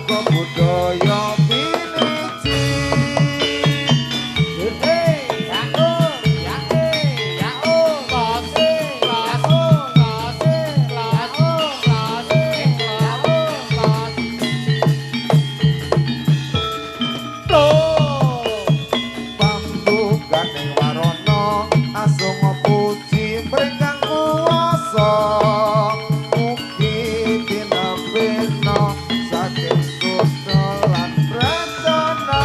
arga budaya piniji. Pambukaning warana asung puji mringkang kuwasa. Mugi tinembena saking kutha lan pracana.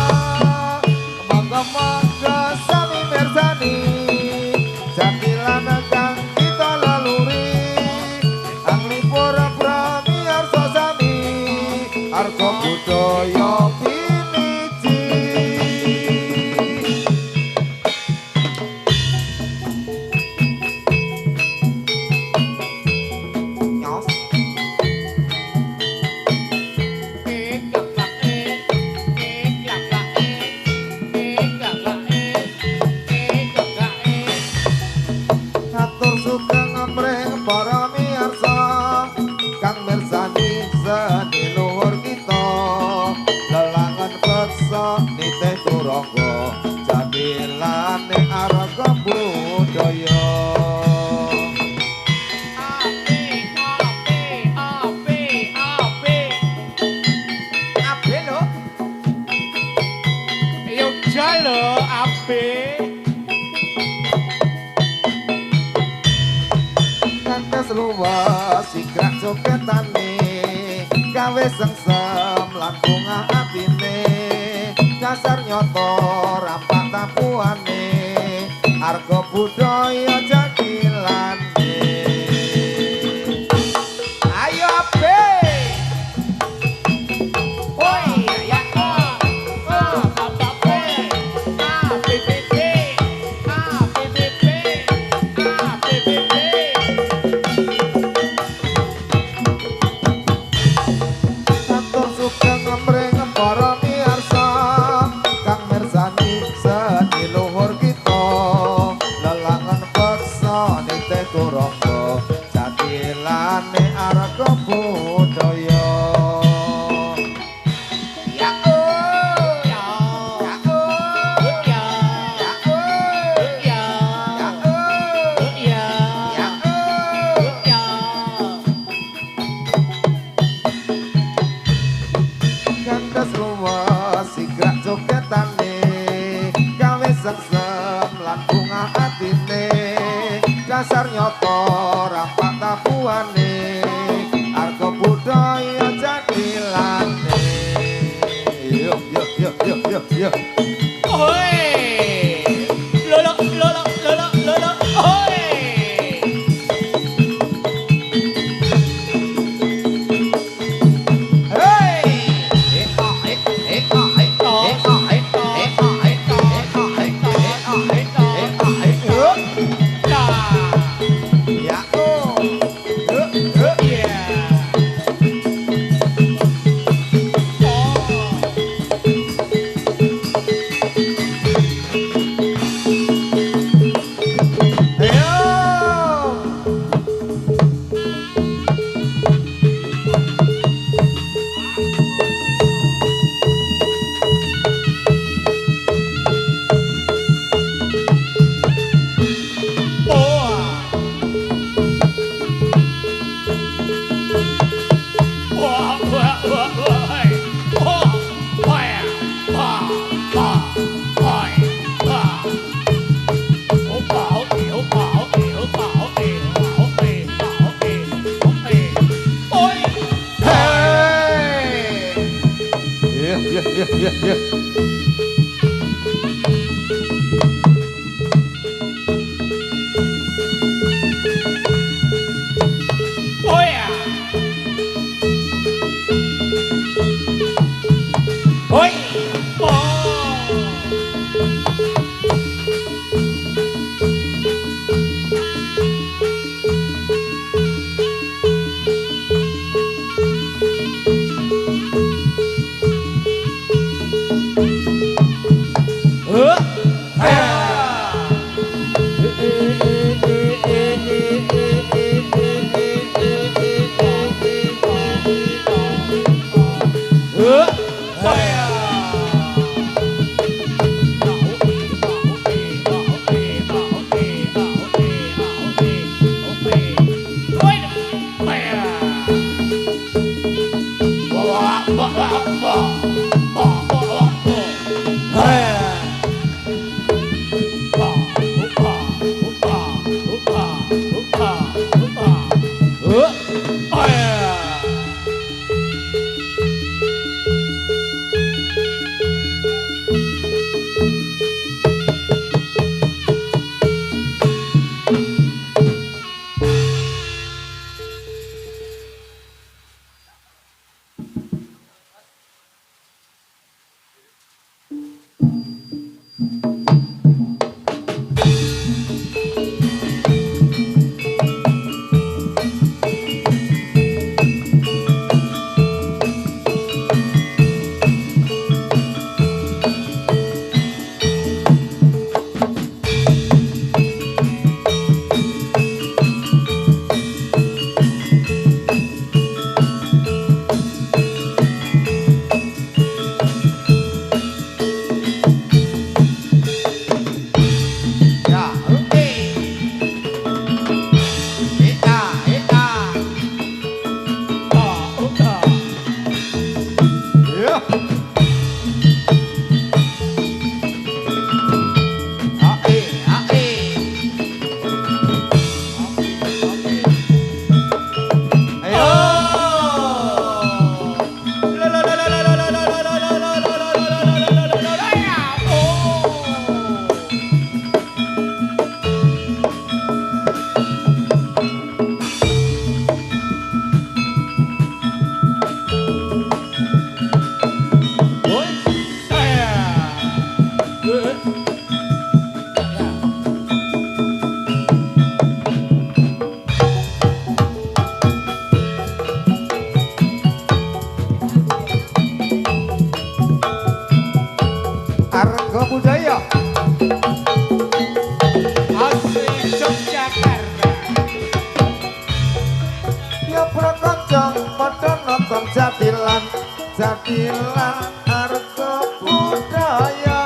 Mangga-mangga sami mirsani jatilan kang kita laluri. Anglipur pramiyarsa sami arga budaya piniji. Nyos. Atur sugeng amrih para miyarsa kang mirsani seni luhur kita. Lelangan beksa nitih turangga jatilane arga budaya. Ape lho. Yogya lho, ape. Kantes luwes sigrak joketane gawe sengsem lan bungah atine. Dasar nyata rampak tapuane arga budaya jatilane. Ayo ape. Oi, ya kok. Ape. APBB. APBB. APBB. Atur sugeng amrih para miyarsa kang mirsani seni luhur kita. Lelangan beksa nitih turangga jatilane arga budaya. Ya oh, Ya. ya oh, Ya. ya oh, Ya. ya oh, Ya. ya oh. Ya. Kandas luwes sigrak joketane gawe sengsem lan bungah atine. Dasar nyata rampak tapuane arga budaya jatilane. Yo yo yo yo yo yo. Oi. Lolo, lolo, lolo, lolo. Oi. Hey! Ya oh. Jadilan arga budaya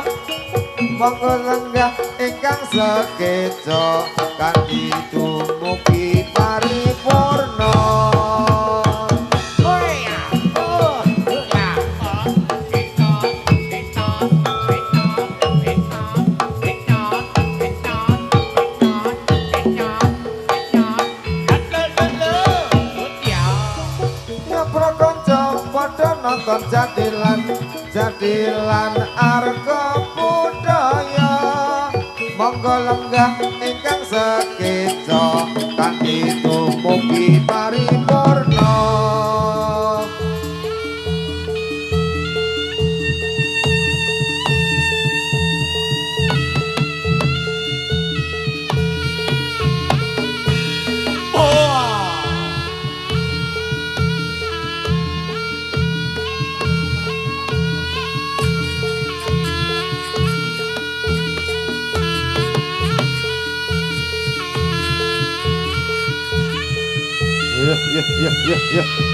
monggo lenggah ingkang sekeca kanthi dumugi paripurna. Nonton jadilan arga budaya monggo lenggah ingkang sekeca kanthi dumugi paripurna. Yeah.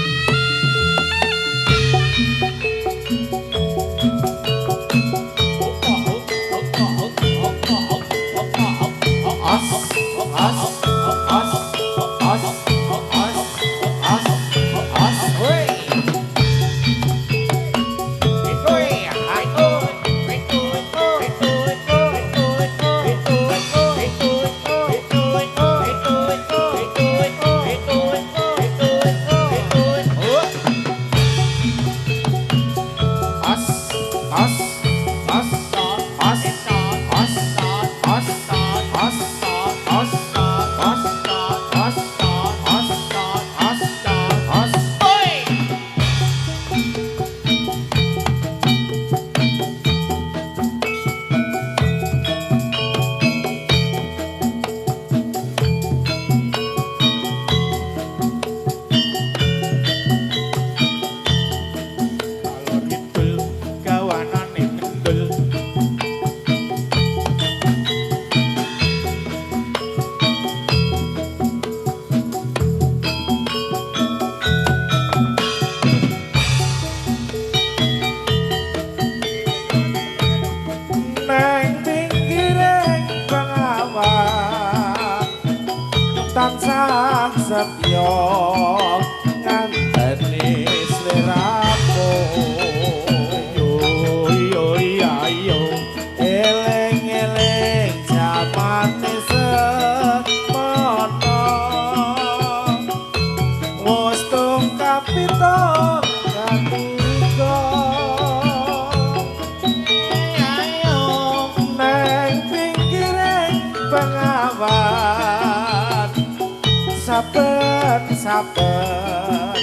saben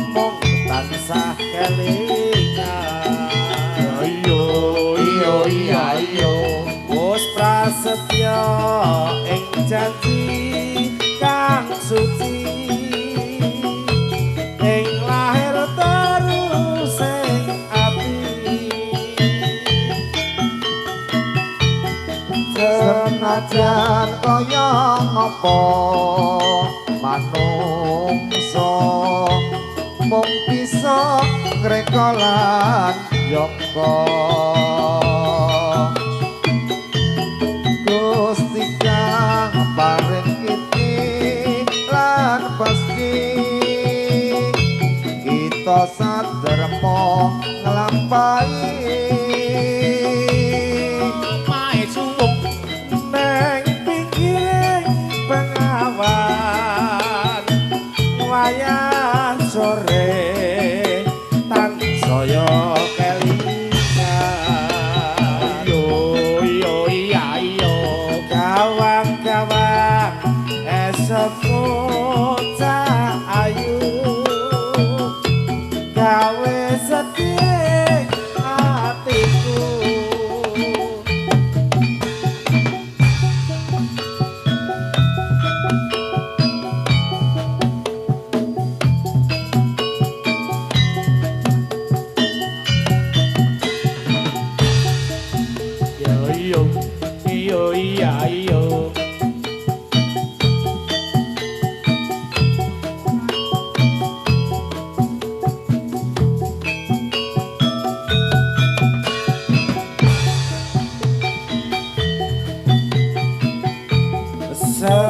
mung tansah kelingan Ayo iyo iya iyo wis prasetya ing janji kang suci ing lahir terus ing ati senajan kaya ngapa manungsa mung bisa ngreka lan joko Gusti kang paring kiti lan pasti kita saderma nglampahi Mae suwung neng pinggiring pengawan wayah sore tansaya kelingan Ayo iyo iya iyo gawang-gawang esokmu cah ayu gawe sedih hatiku iyo iyo iya iyo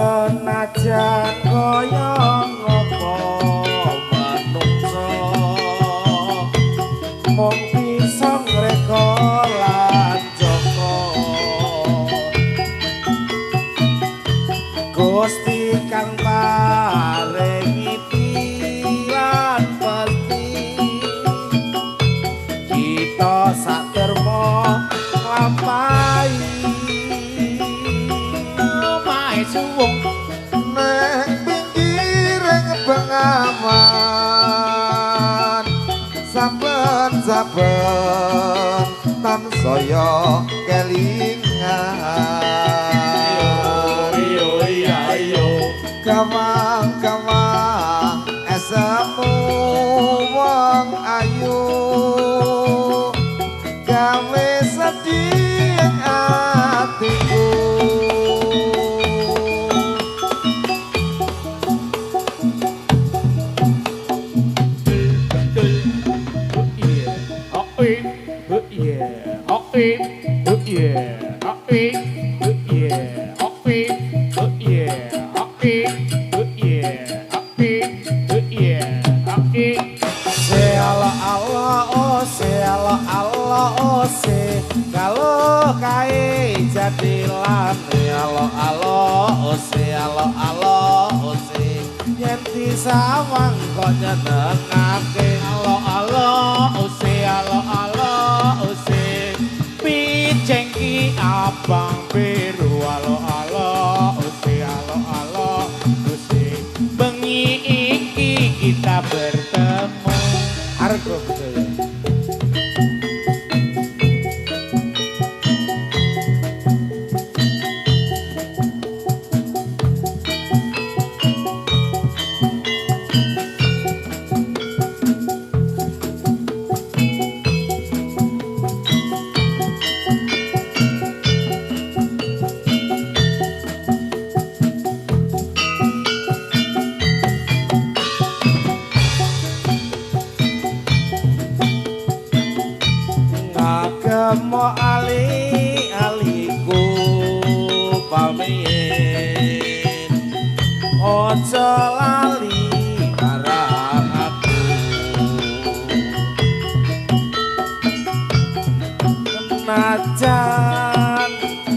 senajan kaya ngopo manungsa mung bisa ngreka lan joko Gusti kang paringi pilan peti kita saderma nglampahi Mae suwung neng pinggiring pengawan saben-saben tansaya kelingan Iyo iya iyo gawang-gawang esemu wong ayu gawe sedih atiku kalau kae jadi lane alo alo ose yen disawang kok nyenengake alo ose picengki abang biru alo ose bengi iki kita bertemu argo betul Agama ali-aliku pamien ojo lali marang aku najan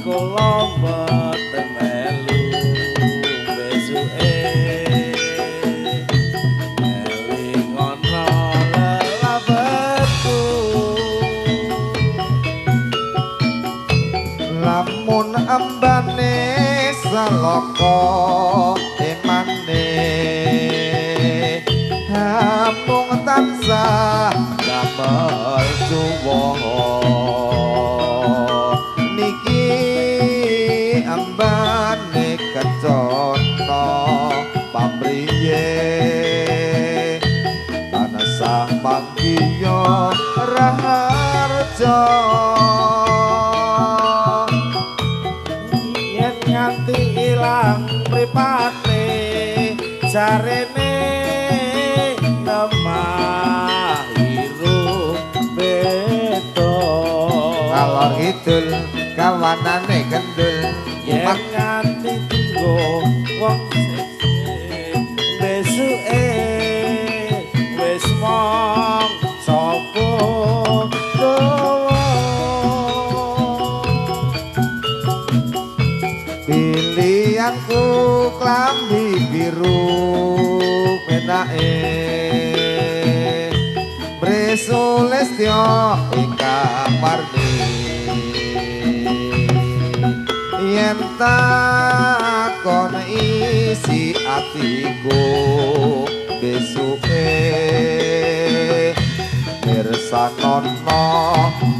kula mboten melu besuke eling ana lelabetku lamun ambane salaka emane niki ambane kecono papriye tanasah panggiyo raharjo yen nganti ilang mripate jarene nemah iru beto ngalor ngidul kawanane kendul yen nganti tinggo wong besuke wis mong sapa pilihanku klambi biru penake Bresulestyo ingkang warni yen takon isi atiku besuke mirsanono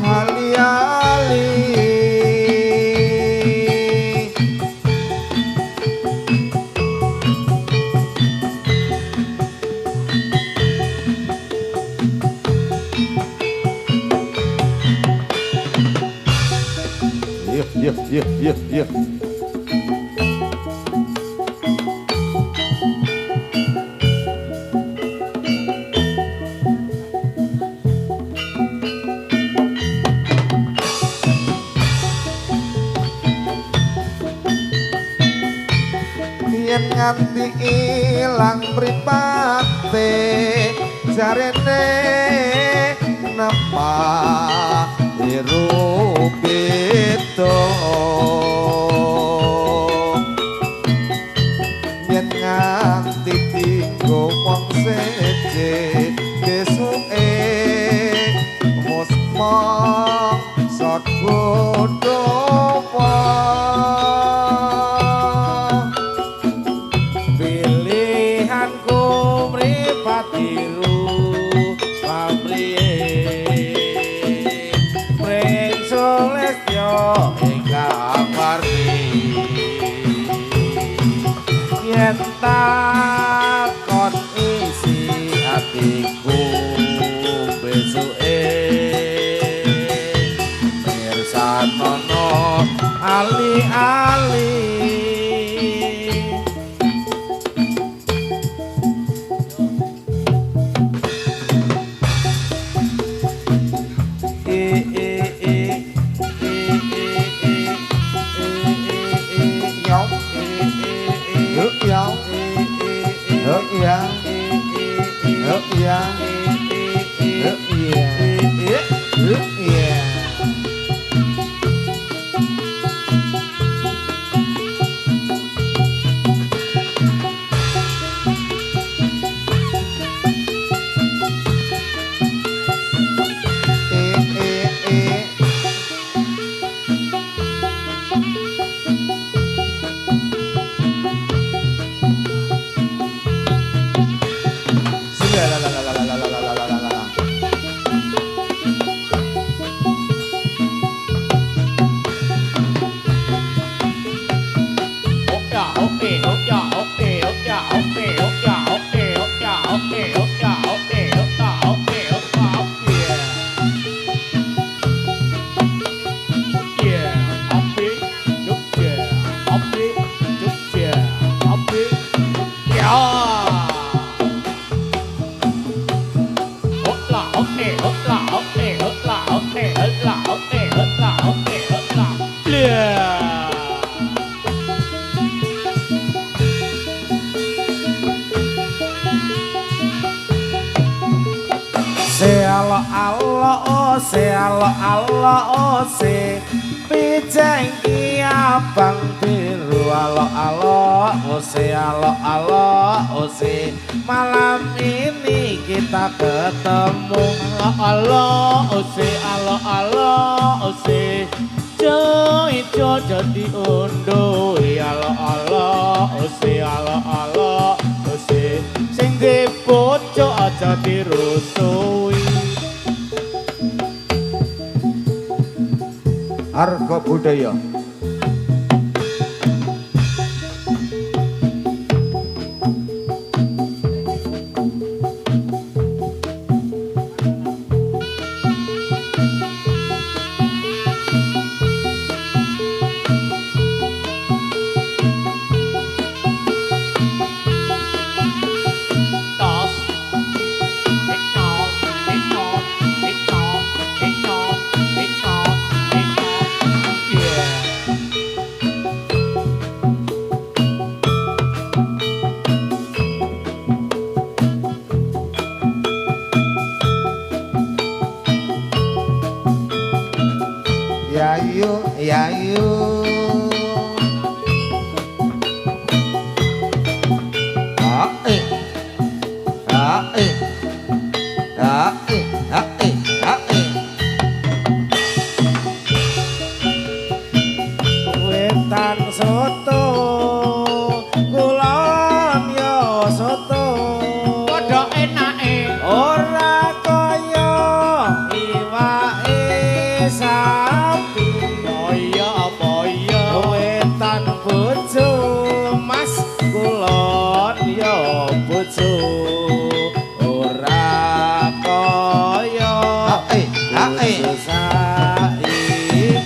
hali-hali yeah. Yen nganti ilang mripate jarene nemah iru beda yen nganti tinggo wong seje besuke musma sot godhowo pilihanku mripatiru papriye Bresulestyo ingkang warni yen takon isi atiku besuke mirsanono ali-ali Se pijengki abang biru alo ose malam ini kita ketemu alo ose ijo jadi undo alo ose sing di bocok aja dirusui Harga budaya. Tos. Ikon, ikon, ikon, ikon, ikon, ikon. Yeah. Yayu, yayu. Ah, eh. Ah, eh. Ah, eh. Ah, eh. Ah, eh. Wetan soto kulon yo soto Padha enake. ora kaya iwake sapi Oh iya apa iya? wetan bojo mas kulon yo bojo ora kaya Ah, eh. Ah, eh. bojo saiki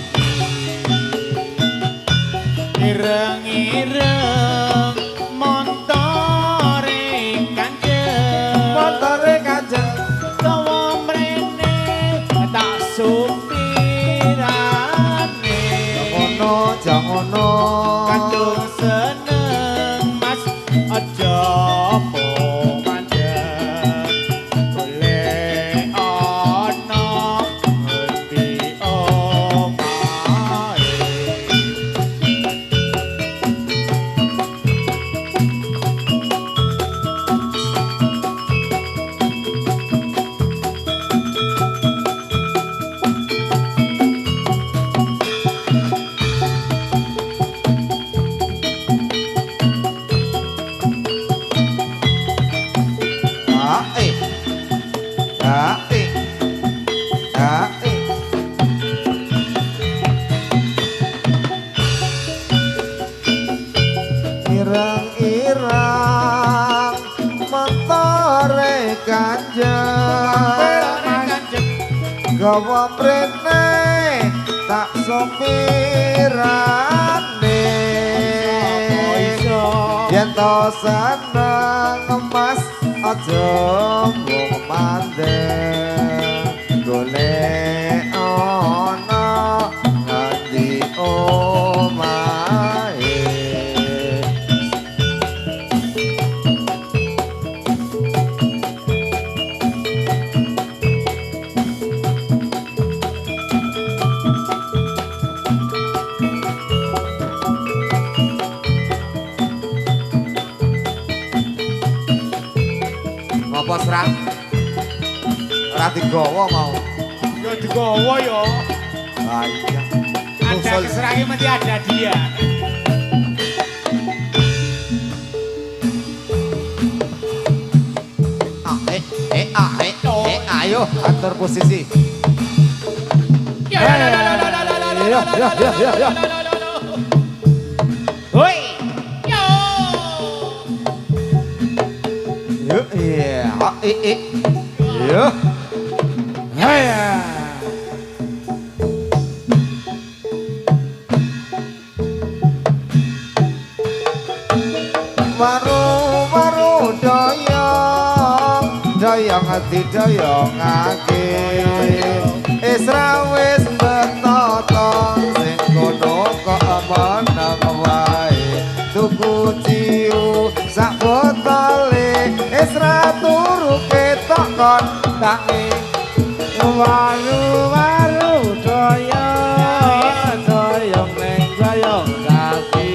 Ireng-ireng montore kanjeng. motore kanjeng Dawa mrene tak supirane. Jangono, jangono. Kadung seneng mas aja mung mandeg. Golek ana ngendi omahe. Ah, eh. Ah, eh. Ah, eh. Irang-irang mentore kanjeng gawa mrene tak sopirane yen to seneng emas aja mung mandeg golek ana ngendi omahe. Ngopo serang? Ora digawa mau. Ya digawa ya. Ah iya. Ada keserangnya mesti ada dia. Ayo atur posisi. Ya ya ya ya ya ya ya. Hoi. Yo. Yuk iya. Yuk. haya Waru doyong doyong ati doyongake Wis betata sing kono kok meneng wae tuku ciu sak botole ra turu ketok kon tangi waru doyong doyong neng doyong kaki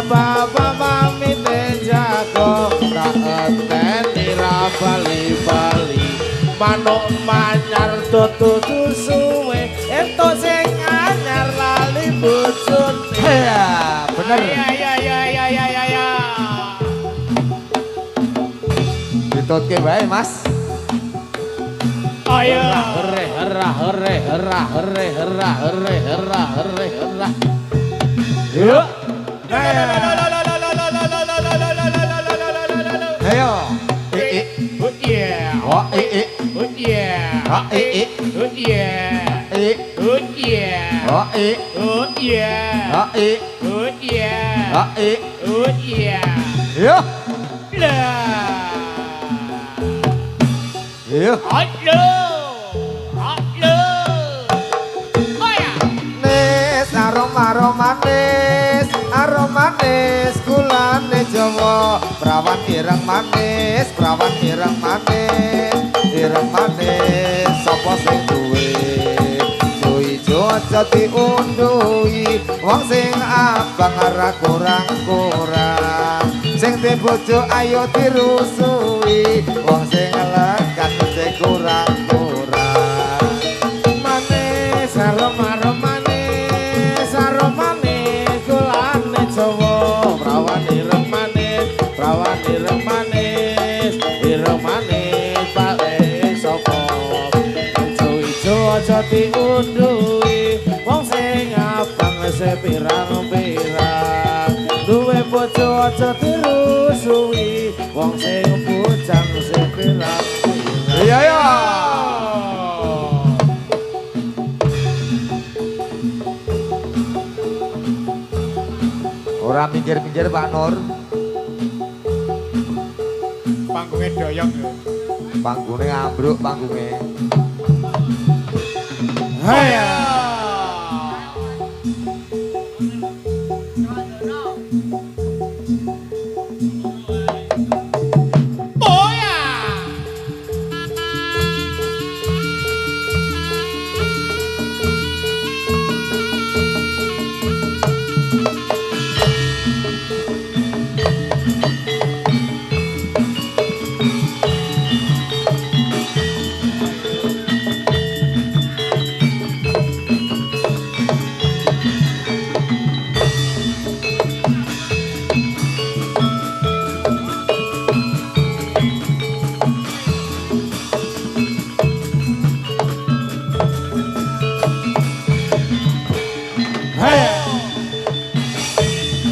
bapak pamit jago tak enteni ra bali-bali manuk manyar tutu suwe entuk sing anyar lali bojone ya bener Ya. ditutke bae Mas Ayo. hore Yuk. Ayo. Oh yeah. Oh Oh yeah. Oh Oh yeah. Oh yeah. Oh Oh yeah. Oh Oh yeah. Oh yeah. Yo. Lah. Yo. Halo. Halo. Oh ya. Manis aroma manis gulane Jawa prawan ireng manis sapa sing duwe ijo aja diunduhi wong sing abang ora kurang-kurang sing te bojo ayo dirusui wong sing lekat sing kurang-kurang manis aroma manis gulane Jawa prawan ireng manis pake sapa ijo aja diunduhi wong sing abang sepirang-pirang duwe bojo aja dirusui wong sing bujang sepirang-pirang iya ya ora minggir-minggir Pak Nur Panggungnya doyong. panggungnya ambruk panggungnya Haya Oh ya.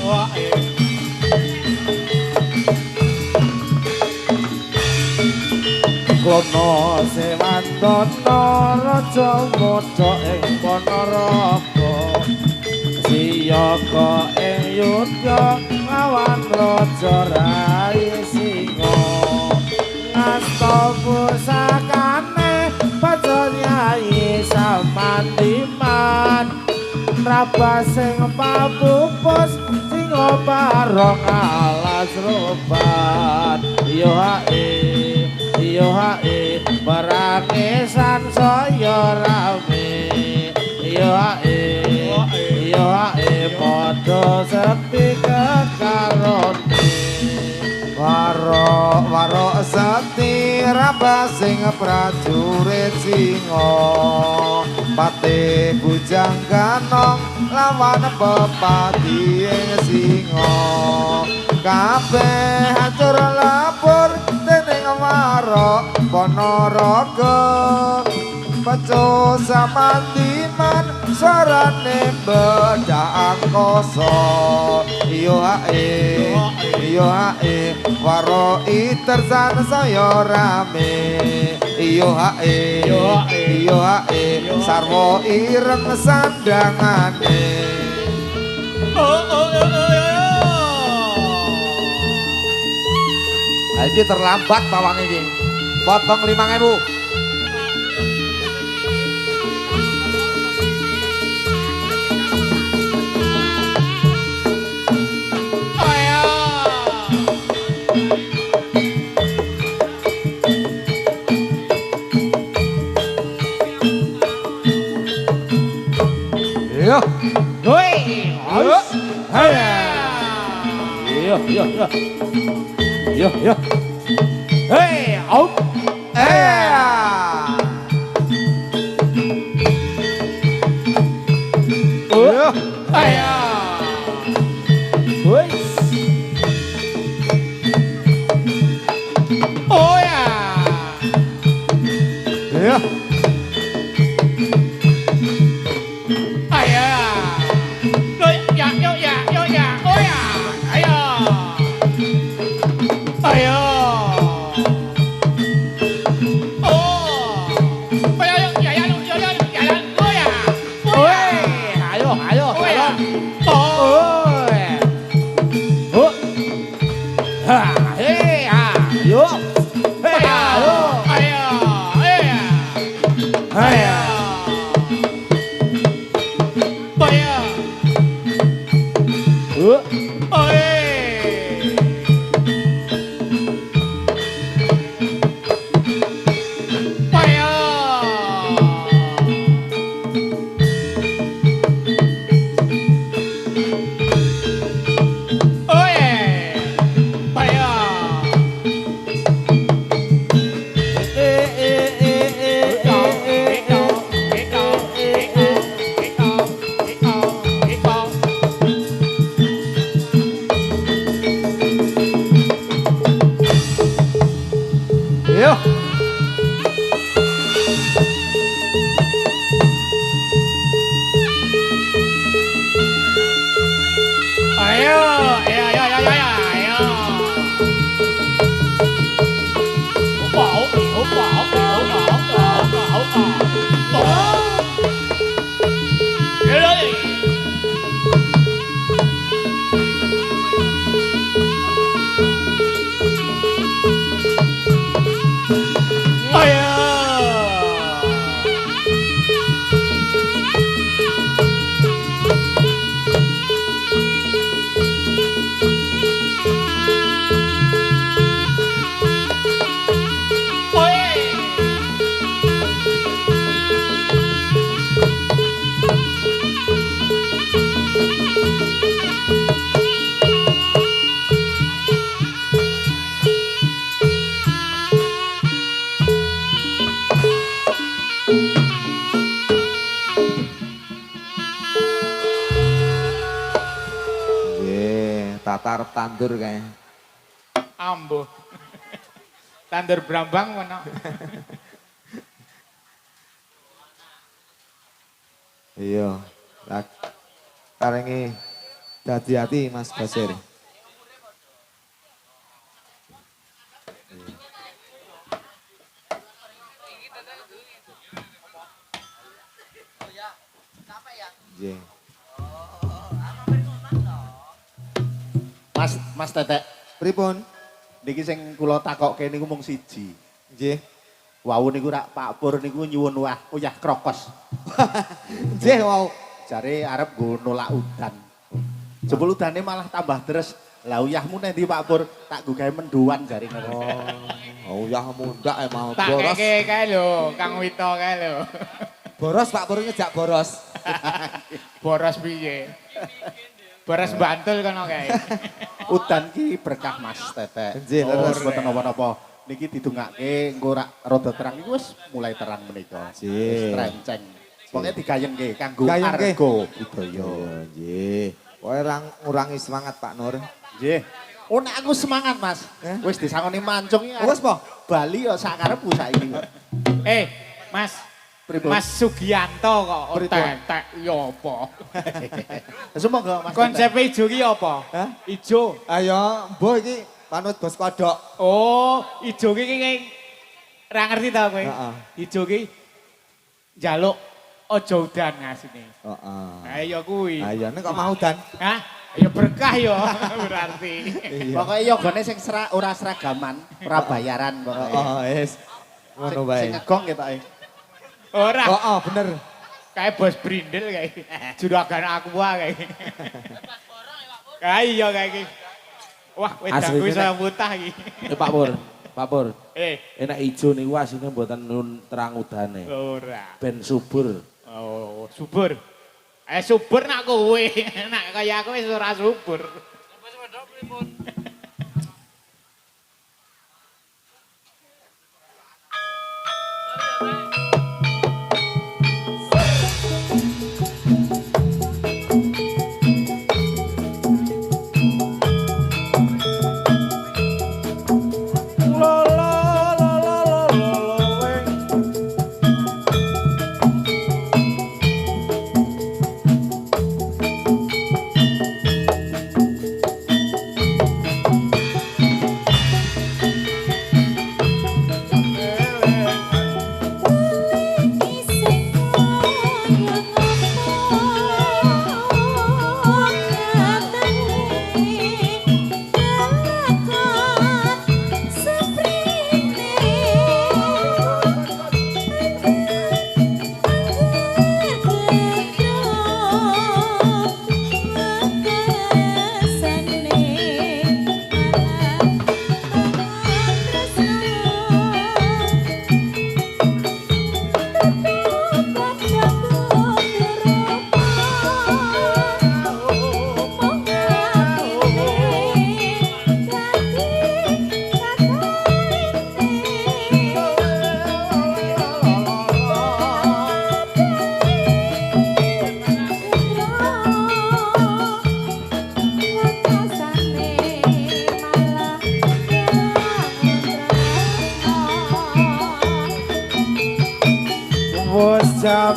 Wah, kono sewantono raja moco ing Ponorogo siyaga ing Yudha lawan raja Rai Singa ngasta pusakane padha Nyai Samandiman rabas sing papupus singa barong alas roban yo hae berangesan saya rame yo hae padha sepi kekarone waro sakti rabas sing prajurit singa pate bujang kanong lawan pepati singa kabeh hancur lapur dening waro Ponorogo peco Samandiman sarane bedak angkasa iyo hae waro itersan saya rame iyo hae sarwo ireng sandangane ini terlambat pawang ini potong 5.000 Yo, hoi haya yo hey out yo, haya hoi oh ya. yo. Yo. Ayo, ayo, ayo, ayo, ayo, ayo. Opa, opa, opa, opa, opa, opa, opa, opa. Ayo, ayo. Nggih, tatar tandur kae. Ambo. Tandur Brambang mana? Iya. Lah karengi dadi ati Mas Basir. Nggih. Mas Tetek, Pripun? niki sing kula takokke niku mung siji. Nggih. Wau niku rak Pak Pur niku nyuwun uyah krokos. Nggih wau. Jare arep nggo nolak udan. Jebul udane malah tambah deres. Lah uyahmu nendi Pak Pur? Tak nggo gawe mendoan jare ngono. Oh, ya mundak mau Tak boros. keke kae lho, Kang Wito kae lho. Boros Pak Pur ngejak boros. Boros piye? Boros Bantul kono kae. Udan ki berkah Mas Tetek. Nggih, leres. Mboten napa-napa. Niki didongake engko rak rada terang iku wis mulai terang menika. Nggih. Wis trenceng. Pokoke digayengke kanggo Gayengke. arga budaya. Iya, nggih. Pokoke ngurangi semangat Pak Nur. Nggih. Oh nek aku semangat Mas. Wis disangoni mancung iki. Wes po. Bali ya sak karepku saiki. Mas. Pripun? Mas Sugianto kok Pripun? tetek ya apa? Semoga Mas. Konsep ijo ki apa? Hah? Ijo. Ayo, mbok iki panut bos kodok. Oh, ijo ki ra ngerti ta kowe? Heeh. Ijo ki njaluk aja udan ngasine. Heeh. Ayo kuwi. Ayo nek kok mau dan. Hah? Ya berkah ya berarti. Pokoke yogane sing ora seragaman, ora bayaran pokoke. Heeh, wis. Ngono Sing wae. ngegong ketoke. Ora. Heeh, bener. Kayak bos brindel kayak juragan aqua kayak. Kayak iya kayak gitu. Wah, wedang Asline kuwi saya nek- mutah iki. Pak Pur, Pak Pur. Eh, Enak ijo niku asine mboten nun terang udane. ora. Ben subur. Oh, subur. Subur nak kowe. Nak kaya aku wis ora subur.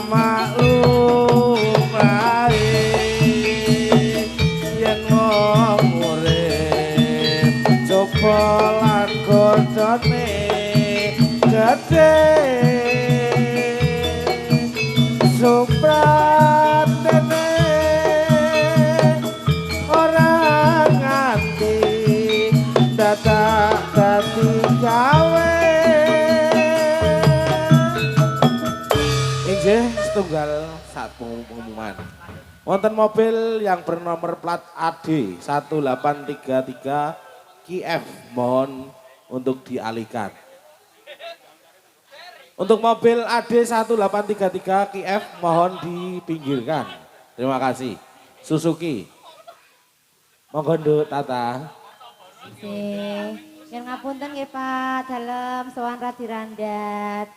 maklum ae yen wong urip coba lan godhone gedhe supratene ora nganti dadak dadi gawe. Inggih setunggal saat pengumuman. Wonten mobil yang bernomor plat AD 1833 QF mohon untuk dialihkan. Untuk mobil AD 1833 QF mohon dipinggirkan. Terima kasih. Suzuki. Monggo Nduk Tata. Yang ngapunten nggih Pak, dalem sowan radi randat.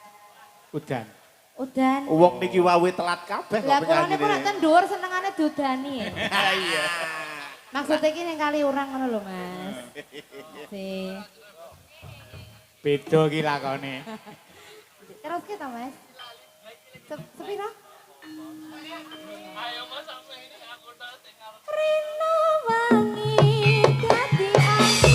Udan. Udan. Wong niki wae telat kabeh kok Lah kula niku nek penyanyi. ten dhuwur senengane dodani. Iya. Maksudnya iki ning kali urang ngono lho, Mas. Si. Beda ki lakone. Terus ki to, Mas? Sepira? Rino wangi dadi aku.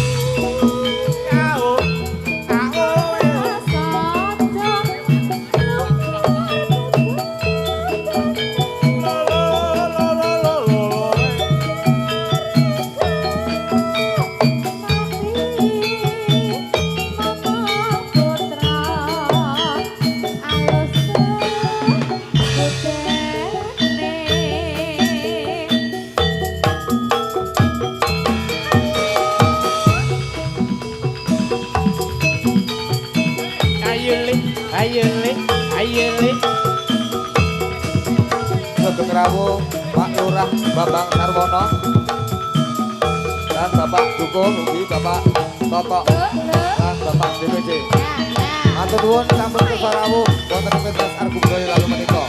Sugeng rawuh Pak Lurah Bambang Sarwono dan Bapak Dukun ugi Bapak Toto dan Bapak DPD. Matur nuwun sampun kersa rawuh wonten pentas Argubroyo lalu menika.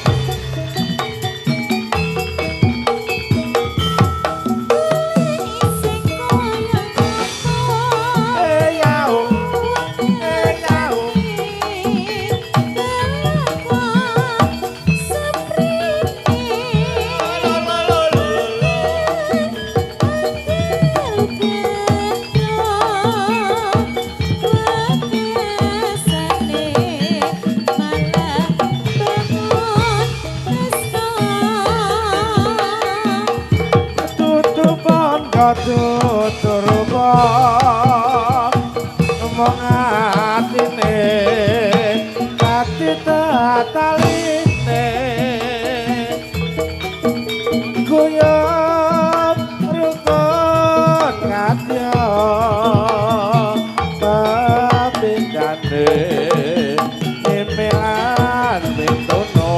Tuturba omong atine ati tataline guyub rukun ngadya pabendane emelan mentono.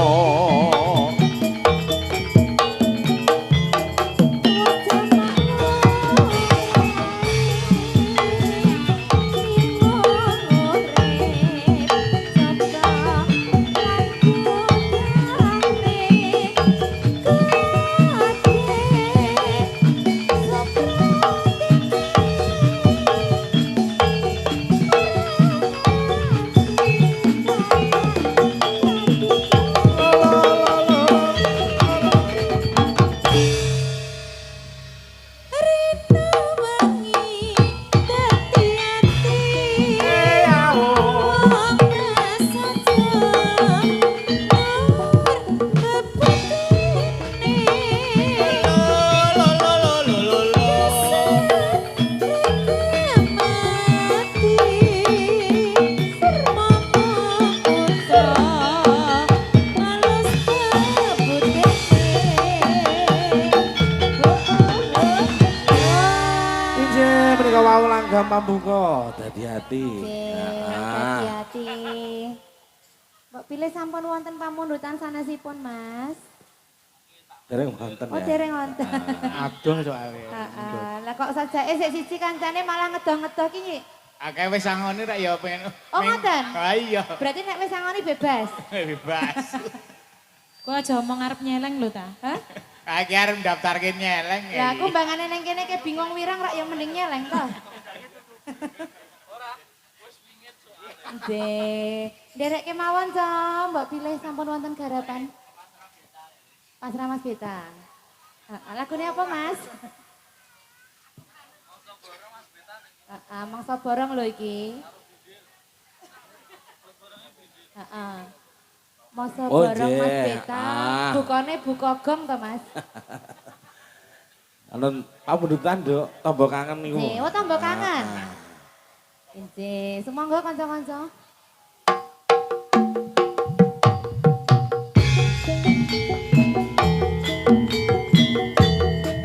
Pambuka dadi ati. Hati-hati. Mbok pilih sampun wonten pamundutan sanesipun, Mas. Dereng wonten ya. Oh, dereng wonten. Adoh soalnya. Heeh. Lah kok sajake sik siji kancane malah ngedoh-ngedoh ki. Akeh wis sangone rak ya pengen. Oh, ngoten? Ha iya. Berarti nek wis sangoni bebas. Bebas. Kok aja omong arep nyeleng lho ta. Hah? Aki arep daftarke nyeleng. Lah aku mbangane ning kene ke bingung wirang rak yang mending nyeleng to. Nggih. Nderek kemawon to, mbok pilih sampun wonten garapan. Pasrah Mas Beta. Lagunya apa Mas? Mangsa borong lho iki. Mangsa borong Mas Beta. Bukane buka gong to Mas? Anu pambudutan Duk, tombo kangen niku. Oh tambah kangen. Inci, semonggo kanca-kanca.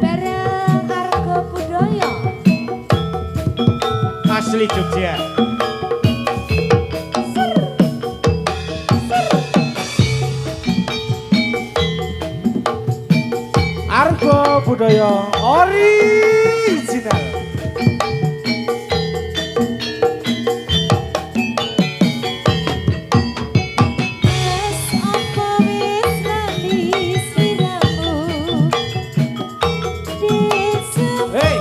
Bareng Argo Budaya. Asli Jogja. Argo Budaya original. Wes apa wis lali sliramu. Disebut Hei,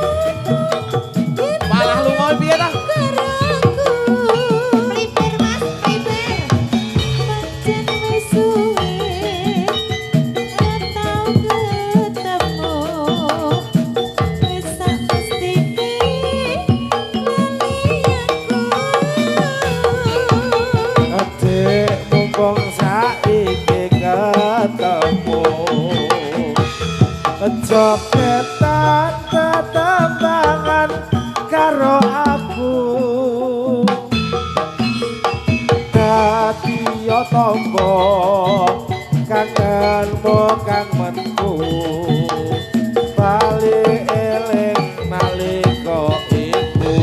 malah lu mau piye ta? karaku. Prepare Mas, prepare. Pancen wis suwe ora tau ketemu. Wis sak mestine lali aku. Adik mumpung saiki ketemu. Jogetan tetembangan karo aku. Dadi yo tombo kangenmu kang menku. Bali eling nalika iku.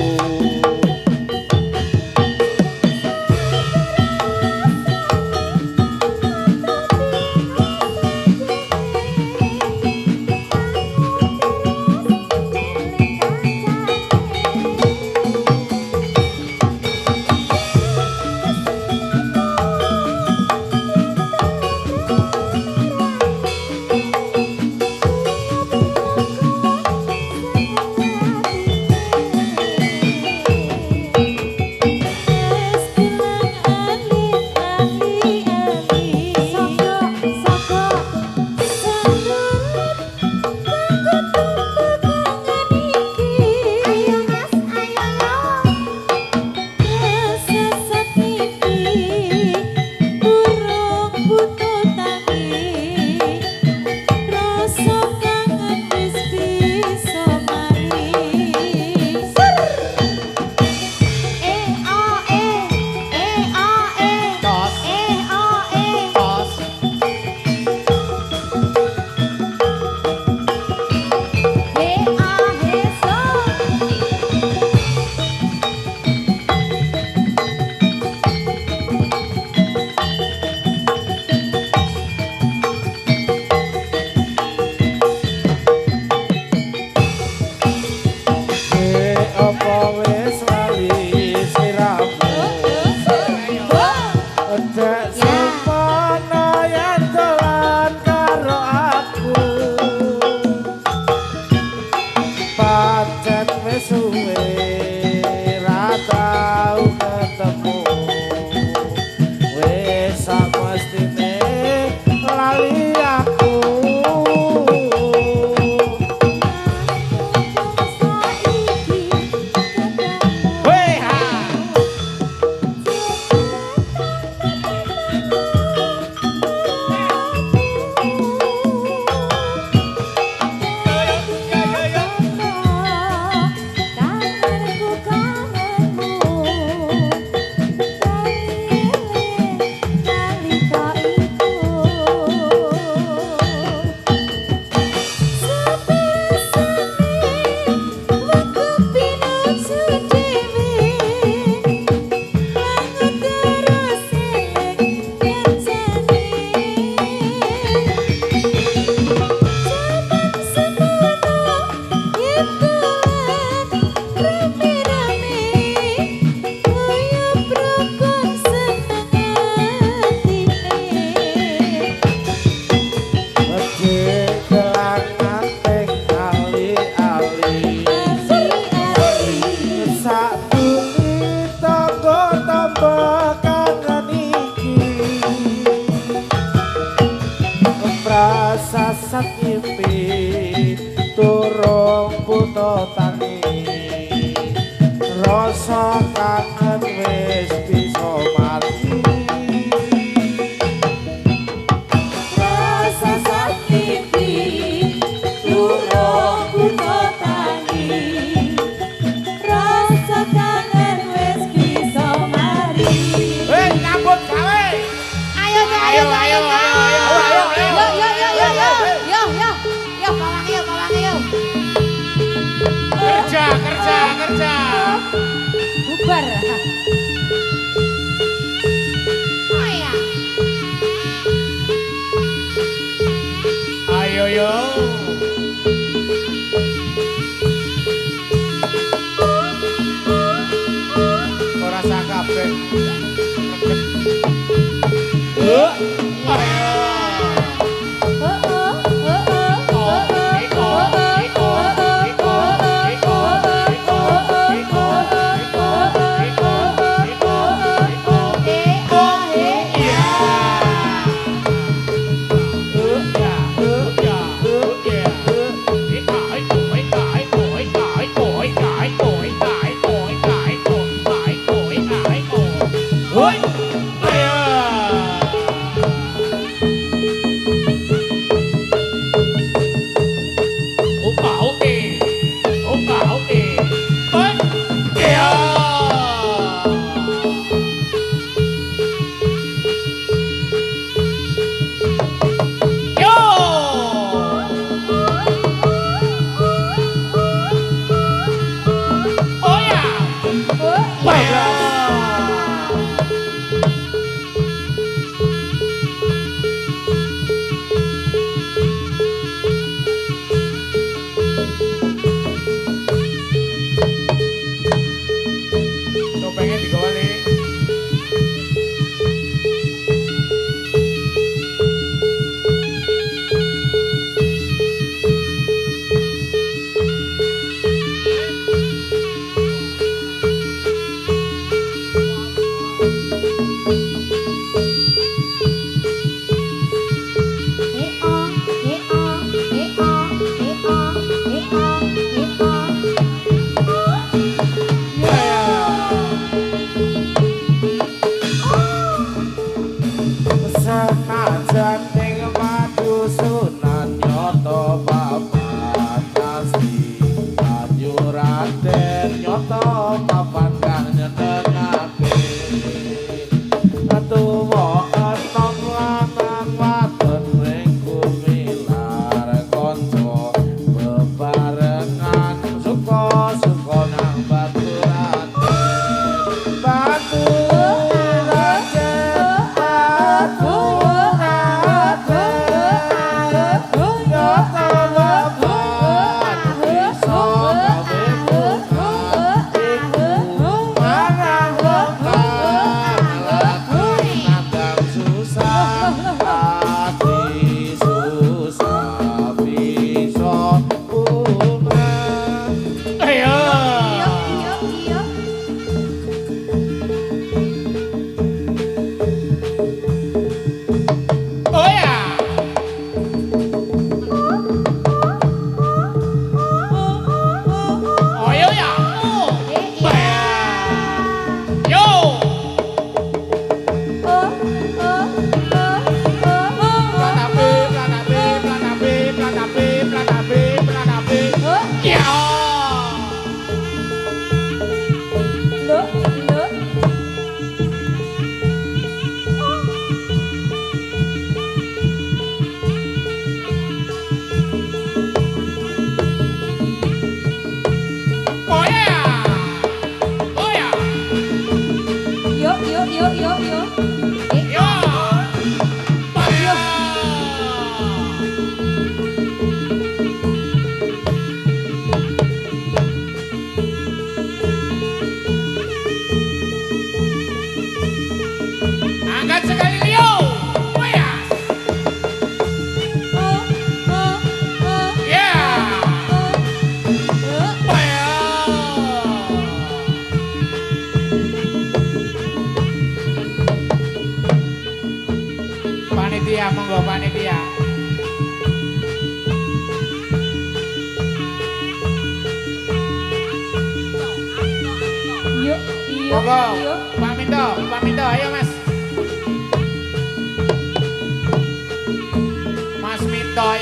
rasa sakimpi turung puto tangi rasa kangen wis bisa mati Rasa sakiti turung kuno tangi Rasa kangen wis bisa mari Nyambut gawe. Ayo, Ayo, ayo, ayo, ayo, ayo, ayo. Yo, pawang yo. Kerja, kerja, kerja. Bubar. Oh iya. Ayo yo. Ora sak kabeh. Ayo.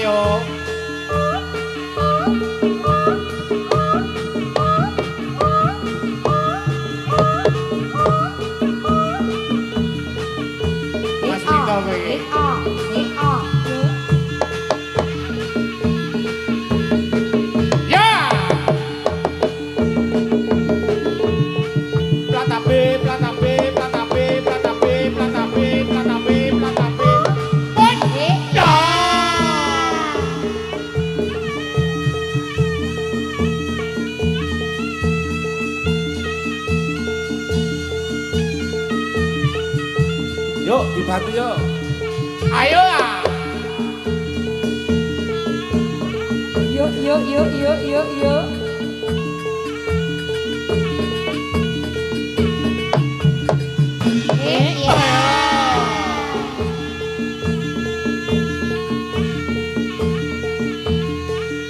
Ayo. Mas Rito kowe iki. Ya. Platape, platape, platape, platape, platape, platape, platape. Pon. Ya. Yuk, dibantu yuk. Ayo ah. Yuk, yuk, yuk, yuk, yuk, yuk.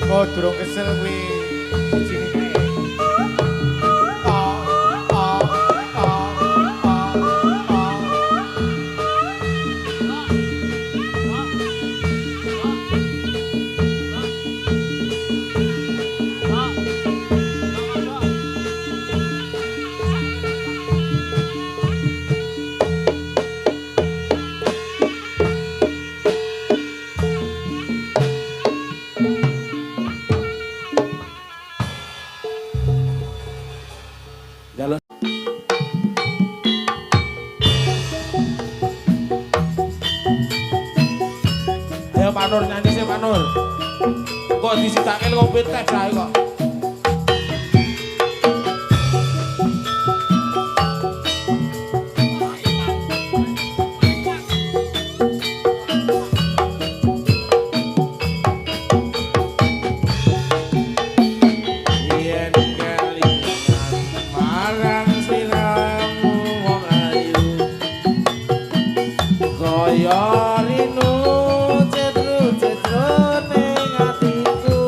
Oh, durung kesel kuwi. Sini kae. Oh, oh, oh, oh, oh. Jalur. Ayo Pak Nur nyanyi sih Pak Nur. Kok disitake ngopi teh ae kok. Yen kelingan marang sliramu wong ayu kaya rinu cedru-cedru ning atiku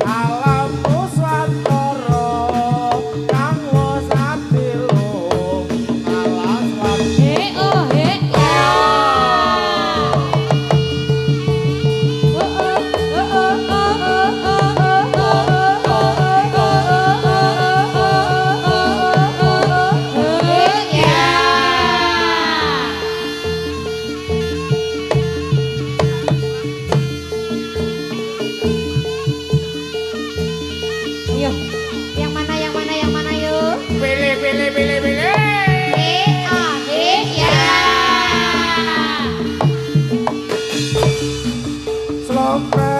alam nuswantara kang wis atilu alas He oh he ya. Ayo. Yang mana yang mana yang mana yuk? Pilih. Ya. Slomprek